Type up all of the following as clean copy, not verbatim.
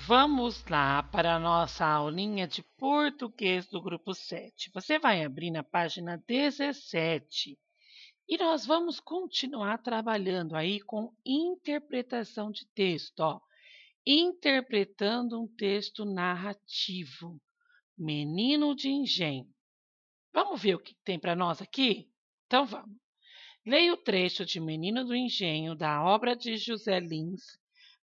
Vamos lá para a nossa aulinha de português do grupo 7. Você vai abrir na página 17 e nós vamos continuar trabalhando aí com interpretação de texto, ó. Interpretando um texto narrativo. Menino de Engenho. Vamos ver o que tem para nós aqui? Então vamos. Leia o trecho de Menino do Engenho da obra de José Lins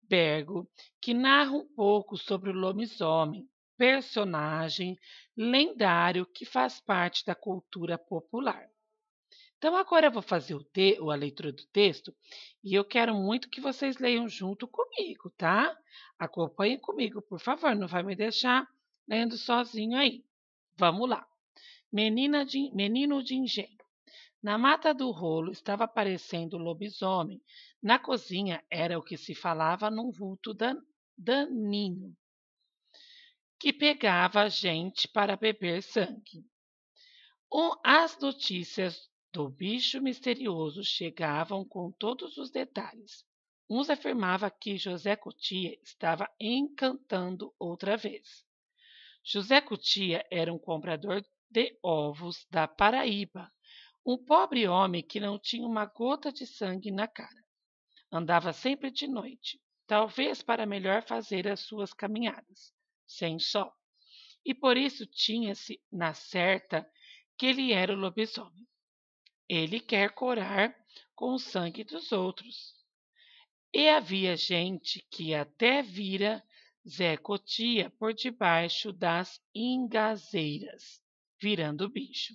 Bergo, que narra um pouco sobre o lobisomem, personagem lendário que faz parte da cultura popular. Então, agora eu vou fazer a leitura do texto e eu quero muito que vocês leiam junto comigo, tá? Acompanhem comigo, por favor, não vai me deixar lendo sozinho aí. Vamos lá. Menino de engenho. Na mata do rolo estava aparecendo o lobisomem. Na cozinha era o que se falava num vulto daninho, que pegava a gente para beber sangue. As notícias do bicho misterioso chegavam com todos os detalhes. Uns afirmavam que José Cotia estava encantando outra vez. José Cotia era um comprador de ovos da Paraíba, um pobre homem que não tinha uma gota de sangue na cara. Andava sempre de noite, talvez para melhor fazer as suas caminhadas, sem sol. E por isso tinha-se na certa que ele era o lobisomem. Ele quer curar com o sangue dos outros. E havia gente que até vira Zé Cotia por debaixo das ingazeiras, virando bicho.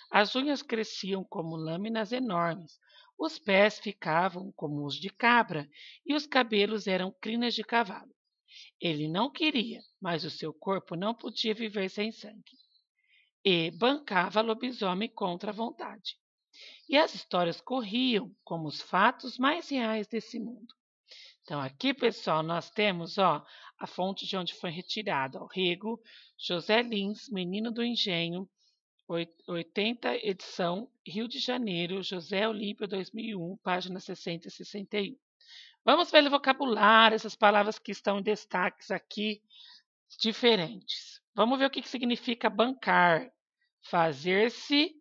As unhas cresciam como lâminas enormes, os pés ficavam como os de cabra e os cabelos eram crinas de cavalo. Ele não queria, mas o seu corpo não podia viver sem sangue. E bancava lobisomem contra a vontade. E as histórias corriam como os fatos mais reais desse mundo. Então, aqui, pessoal, nós temos a fonte de onde foi retirado o Rego, José Lins, Menino do Engenho, 80 edição, Rio de Janeiro, José Olímpio 2001, página 60 e 61. Vamos ver o vocabulário, essas palavras que estão em destaques aqui, diferentes. Vamos ver o que significa bancar. Fazer-se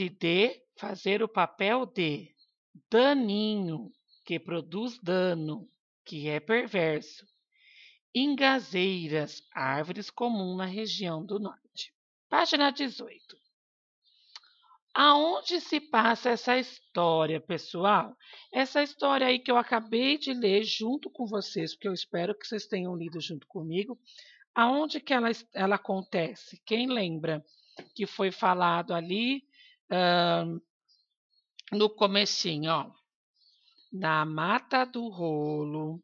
de, fazer o papel de. Daninho, que produz dano, que é perverso. Ingazeiras, árvores comuns na região do norte. Página 18. Aonde se passa essa história, pessoal? Essa história aí que eu acabei de ler junto com vocês, porque eu espero que vocês tenham lido junto comigo. Aonde que ela acontece? Quem lembra que foi falado ali no comecinho, ó? Na mata do rolo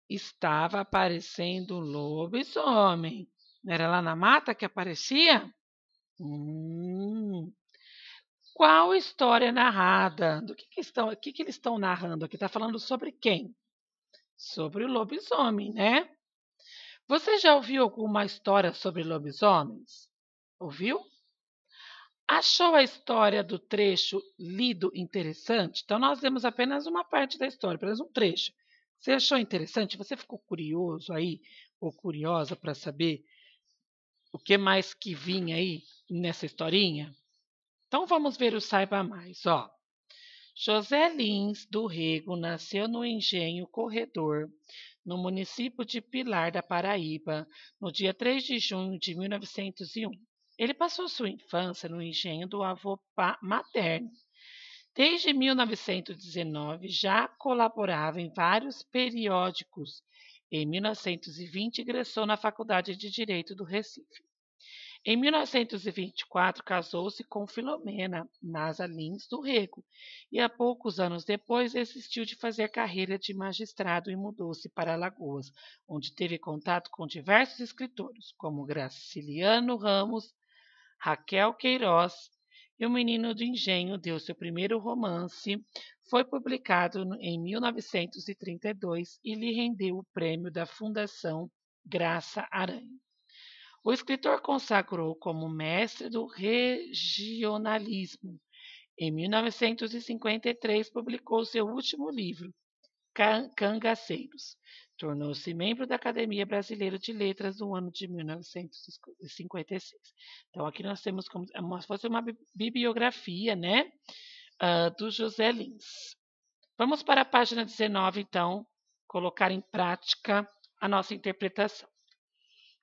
estava aparecendo um lobisomem. Não era lá na mata que aparecia? Qual história narrada? Do que eles estão narrando aqui? Está falando sobre quem? Sobre o lobisomem, né? Você já ouviu alguma história sobre lobisomens? Ouviu? Achou a história do trecho lido interessante? Então, nós lemos apenas uma parte da história, apenas um trecho. Você achou interessante? Você ficou curioso aí, ou curiosa para saber o que mais que vinha aí nessa historinha? Então, vamos ver o Saiba Mais, ó. José Lins do Rego nasceu no Engenho Corredor, no município de Pilar da Paraíba, no dia 3 de junho de 1901. Ele passou sua infância no engenho do avô materno. Desde 1919 já colaborava em vários periódicos. Em 1920 ingressou na Faculdade de Direito do Recife. Em 1924, casou-se com Filomena Maza Lins do Rego e, há poucos anos depois, desistiu de fazer carreira de magistrado e mudou-se para Alagoas, onde teve contato com diversos escritores, como Graciliano Ramos, Raquel Queiroz, e O Menino do Engenho deu seu primeiro romance, foi publicado em 1932 e lhe rendeu o prêmio da Fundação Graça Aranha. O escritor consagrou como mestre do regionalismo. Em 1953, publicou seu último livro, Cangaceiros. Tornou-se membro da Academia Brasileira de Letras no ano de 1956. Então, aqui nós temos como se fosse uma bibliografia, né, do José Lins. Vamos para a página 19, então, colocar em prática a nossa interpretação.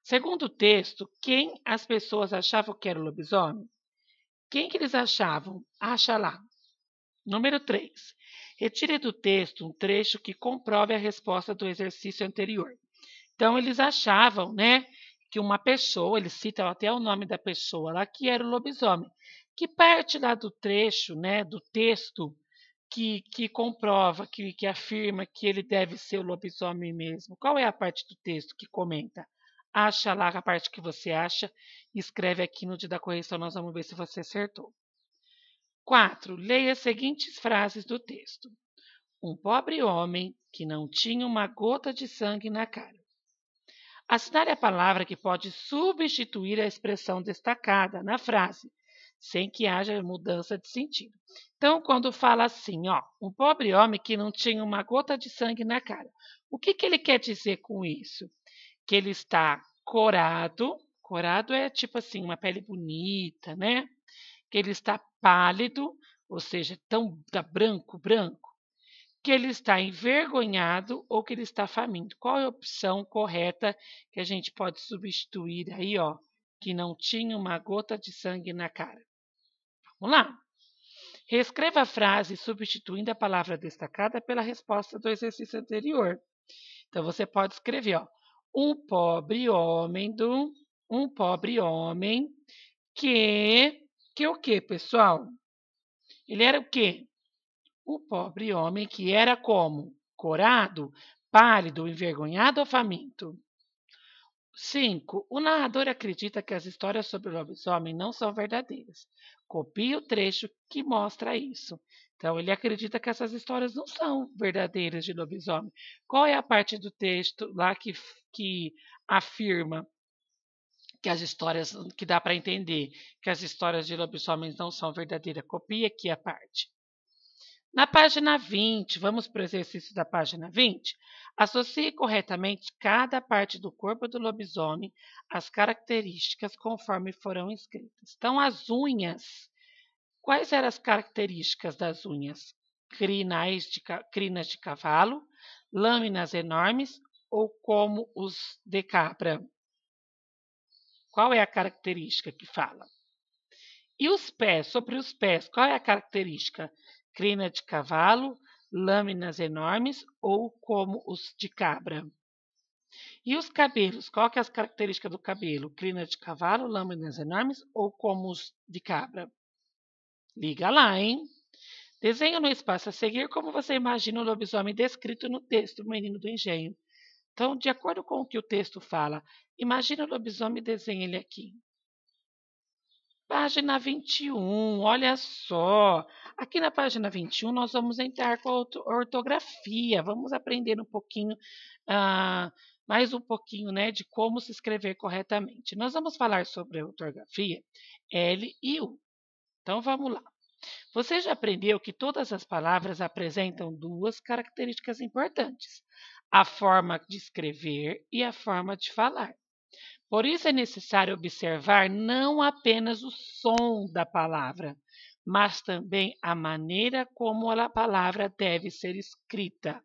Segundo o texto, quem as pessoas achavam que era o lobisomem? Quem que eles achavam? Acha lá. Número 3. Retire do texto um trecho que comprove a resposta do exercício anterior. Então, eles achavam, né, que uma pessoa, eles citam até o nome da pessoa lá, que era o lobisomem. Que parte lá do trecho, né, do texto, que comprova, que afirma que ele deve ser o lobisomem mesmo? Qual é a parte do texto que comenta? Acha lá a parte que você acha e escreve aqui no dia da correção, nós vamos ver se você acertou. 4. Leia as seguintes frases do texto. Um pobre homem que não tinha uma gota de sangue na cara. Assinale a palavra que pode substituir a expressão destacada na frase, sem que haja mudança de sentido. Então, quando fala assim, ó, um pobre homem que não tinha uma gota de sangue na cara, o que ele quer dizer com isso? Que ele está corado, corado é tipo assim, uma pele bonita, né? Que ele está pálido, ou seja, tá branco, que ele está envergonhado ou que ele está faminto. Qual é a opção correta que a gente pode substituir aí, ó, que não tinha uma gota de sangue na cara? Vamos lá. Reescreva a frase substituindo a palavra destacada pela resposta do exercício anterior. Então você pode escrever, ó, um pobre homem que o quê, pessoal? Ele era o quê? O pobre homem que era como? Corado, pálido, envergonhado ou faminto? 5. O narrador acredita que as histórias sobre o lobisomem não são verdadeiras. Copie o trecho que mostra isso. Então, ele acredita que essas histórias não são verdadeiras de lobisomem. Qual é a parte do texto lá que afirma que as histórias, que dá para entender que as histórias de lobisomens não são verdadeiras? Copie aqui a parte. Na página 20, vamos para o exercício da página 20. Associe corretamente cada parte do corpo do lobisomem às características conforme foram escritas. Então, as unhas. Quais eram as características das unhas? Crinas de cavalo, lâminas enormes ou como os de cabra? Qual é a característica que fala? E os pés? Sobre os pés, qual é a característica? Crina de cavalo, lâminas enormes ou como os de cabra? E os cabelos? Qual que é as características do cabelo? Crina de cavalo, lâminas enormes ou como os de cabra? Liga lá, hein? Desenha no espaço a seguir como você imagina o lobisomem descrito no texto do Menino do Engenho. Então, de acordo com o que o texto fala, imagina o lobisomem e desenha ele aqui. Página 21, olha só. Aqui na página 21 nós vamos entrar com a ortografia. Vamos aprender um pouquinho, mais um pouquinho, né, de como se escrever corretamente. Nós vamos falar sobre a ortografia L e U. Então vamos lá. Você já aprendeu que todas as palavras apresentam duas características importantes: a forma de escrever e a forma de falar. Por isso é necessário observar não apenas o som da palavra, mas também a maneira como a palavra deve ser escrita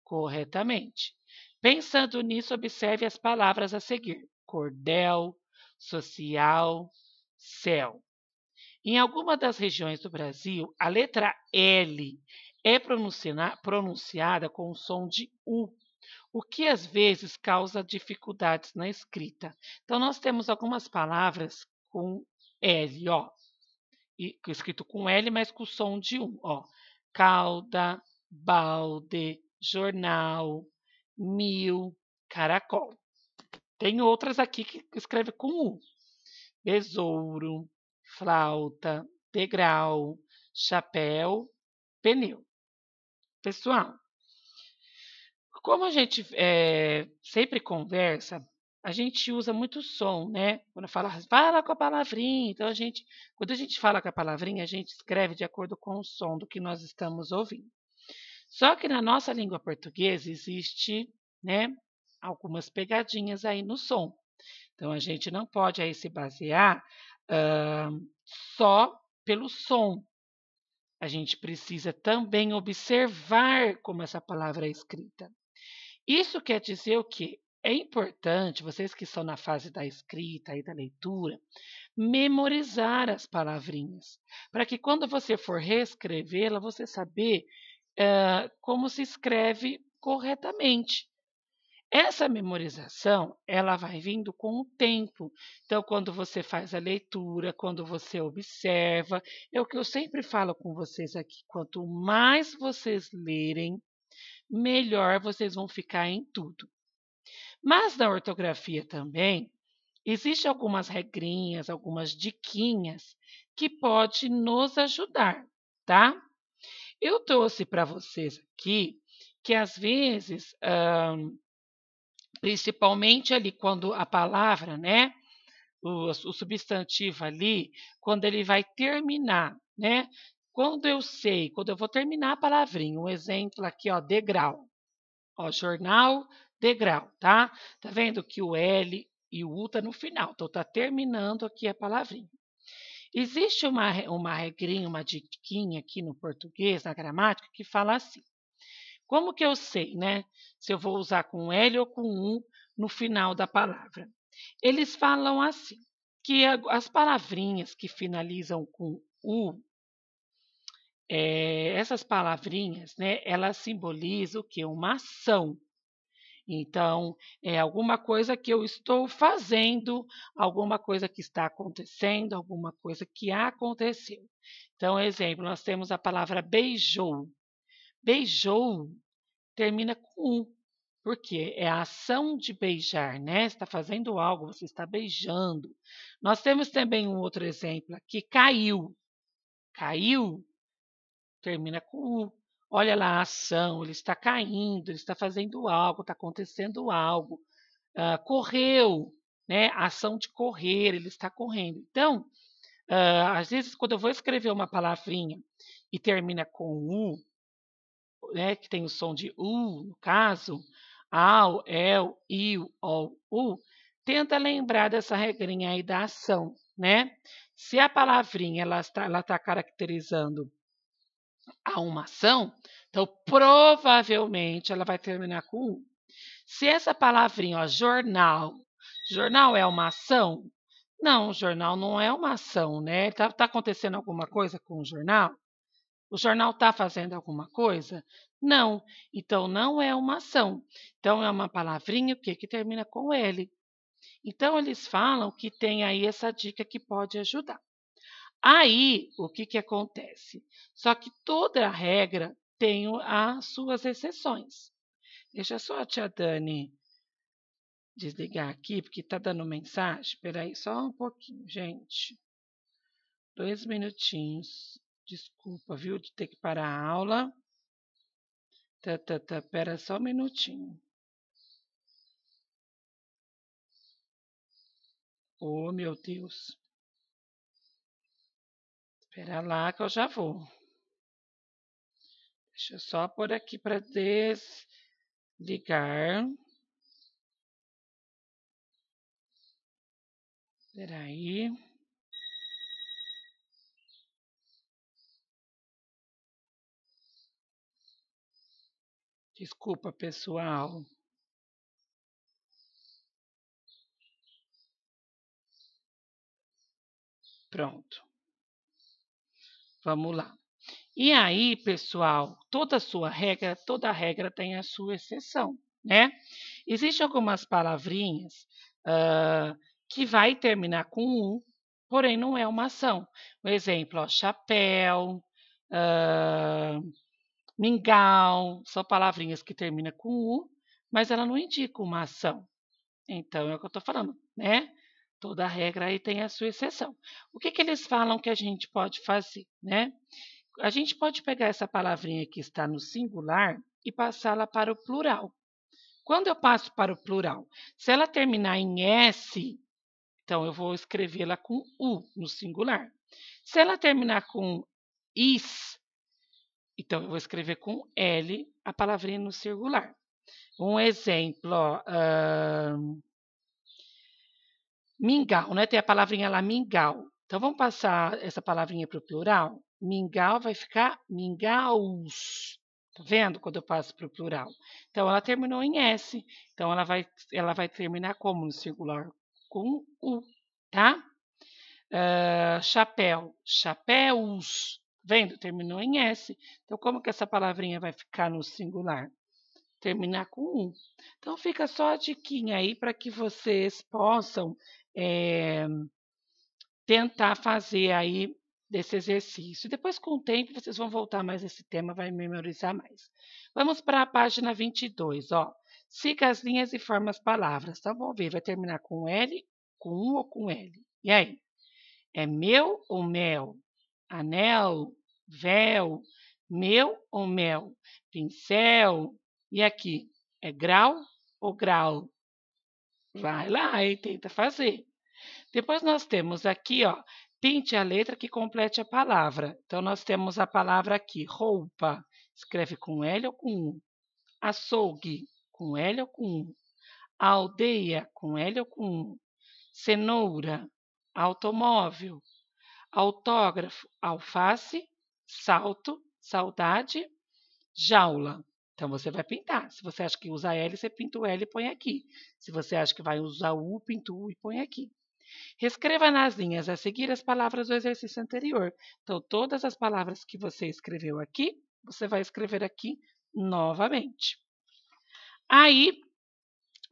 corretamente. Pensando nisso, observe as palavras a seguir: cordel, social, céu. Em alguma das regiões do Brasil, a letra L é pronunciada com o som de U, o que às vezes causa dificuldades na escrita. Então, nós temos algumas palavras com L, ó, escrito com L, mas com som de U, ó. Cauda, balde, jornal, mil, caracol. Tem outras aqui que escreve com U. Besouro, flauta, degrau, chapéu, pneu. Pessoal, como a gente sempre conversa, a gente usa muito som, né? Quando fala com a palavrinha. Então, quando a gente fala com a palavrinha, a gente escreve de acordo com o som do que nós estamos ouvindo. Só que na nossa língua portuguesa existe, né, algumas pegadinhas aí no som. Então a gente não pode aí se basear só pelo som. A gente precisa também observar como essa palavra é escrita. Isso quer dizer o quê? É importante, vocês que estão na fase da escrita e da leitura, memorizar as palavrinhas, para que quando você for reescrevê-la, você saber como se escreve corretamente. Essa memorização, ela vai vindo com o tempo. Então, quando você faz a leitura, quando você observa, é o que eu sempre falo com vocês aqui: quanto mais vocês lerem, melhor vocês vão ficar em tudo. Mas na ortografia também, existem algumas regrinhas, algumas diquinhas que pode nos ajudar, tá? Eu trouxe para vocês aqui que às vezes, principalmente ali quando a palavra, né, o substantivo ali, quando ele vai terminar, né? Quando eu vou terminar a palavrinha, um exemplo aqui, ó, degrau. Ó, jornal, degrau, tá? Tá vendo que o L e o U tá no final, então tá terminando aqui a palavrinha. Existe uma regrinha, uma diquinha aqui no português, na gramática, que fala assim: como que eu sei, né, se eu vou usar com L ou com U no final da palavra? Eles falam assim, que as palavrinhas que finalizam com U, essas palavrinhas, né, elas simbolizam o quê? Uma ação. Então, é alguma coisa que eu estou fazendo, alguma coisa que está acontecendo, alguma coisa que aconteceu. Então, exemplo, nós temos a palavra beijou. Beijou termina com U, porque é a ação de beijar, né? Você está fazendo algo, você está beijando. Nós temos também um outro exemplo aqui, caiu. Caiu termina com U. Olha lá a ação, ele está caindo, ele está fazendo algo, está acontecendo algo. Correu, né? A ação de correr, ele está correndo. Então, às vezes, quando eu vou escrever uma palavrinha e termina com U, né, que tem o som de U, no caso, ao, el, iu, ol, u, tenta lembrar dessa regrinha aí da ação, né? Se a palavrinha ela tá caracterizando a uma ação, então provavelmente ela vai terminar com U. Se essa palavrinha, ó, jornal, jornal é uma ação? Não, jornal não é uma ação, né? Tá acontecendo alguma coisa com o jornal? O jornal está fazendo alguma coisa? Não. Então, não é uma ação. Então, é uma palavrinha que termina com L. Então, eles falam que tem aí essa dica que pode ajudar. Aí, o que acontece? Só que toda regra tem as suas exceções. Deixa só a tia Dani desligar aqui, porque está dando mensagem. Espera aí só um pouquinho, gente. 2 minutinhos. Desculpa, viu, de ter que parar a aula. Espera só um minutinho. Oh, meu Deus. Espera lá que eu já vou. Deixa eu só pôr aqui para desligar. Espera aí. Desculpa, pessoal. Pronto. Vamos lá. E aí, pessoal, toda regra tem a sua exceção, né? Existem algumas palavrinhas que vai terminar com U, porém não é uma ação. Um exemplo, ó, chapéu, mingau, são palavrinhas que terminam com U, mas ela não indica uma ação. Então, é o que eu estou falando, né? Toda regra aí tem a sua exceção. O que eles falam que a gente pode fazer, né? A gente pode pegar essa palavrinha que está no singular e passá-la para o plural. Quando eu passo para o plural, se ela terminar em S, então eu vou escrevê-la com U no singular. Se ela terminar com is, Então, eu vou escrever com L a palavrinha no singular. Um exemplo, ó, mingau, né? Tem a palavrinha lá, mingau. Então, vamos passar essa palavrinha para o plural? Mingau vai ficar mingaus. Tá vendo? Quando eu passo para o plural. Então, ela terminou em S. Então, ela vai terminar como no singular? Com U, tá? Chapéu, chapéus. Vendo? Terminou em S. Então, como que essa palavrinha vai ficar no singular? Terminar com U. Então, fica só a diquinha aí para que vocês possam tentar fazer aí desse exercício. Depois, com o tempo, vocês vão voltar mais a esse tema, vai memorizar mais. Vamos para a página 22, ó. Siga as linhas e forma as palavras. Então, vamos ver, vai terminar com L, com U ou com L? E aí? É meu ou mel? Anel, véu, meu ou mel? Pincel. E aqui? É grau ou grau? Vai lá e tenta fazer. Depois nós temos aqui, ó, pinte a letra que complete a palavra. Então, nós temos a palavra aqui, roupa. Escreve com L ou com U? Açougue, com L ou com U? Aldeia, com L ou com U? Cenoura, automóvel. Autógrafo, alface, salto, saudade, jaula. Então, você vai pintar. Se você acha que usa L, você pinta o L e põe aqui. Se você acha que vai usar o U, pinta o U e põe aqui. Reescreva nas linhas a seguir as palavras do exercício anterior. Então, todas as palavras que você escreveu aqui, você vai escrever aqui novamente. Aí,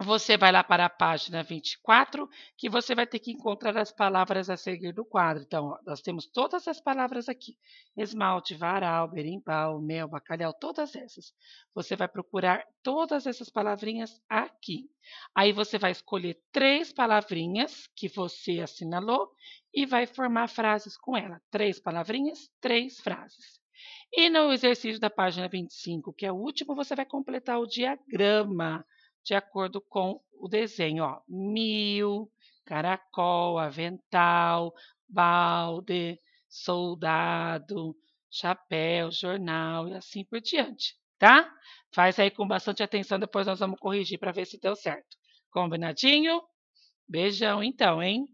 você vai lá para a página 24, que você vai ter que encontrar as palavras a seguir do quadro. Então, ó, nós temos todas as palavras aqui: esmalte, varal, berimbau, mel, bacalhau, todas essas. Você vai procurar todas essas palavrinhas aqui. Aí você vai escolher 3 palavrinhas que você assinalou e vai formar frases com ela. 3 palavrinhas, 3 frases. E no exercício da página 25, que é o último, você vai completar o diagrama de acordo com o desenho, ó. Mil, caracol, avental, balde, soldado, chapéu, jornal e assim por diante, tá? Faz aí com bastante atenção, depois nós vamos corrigir para ver se deu certo. Combinadinho? Beijão então, hein?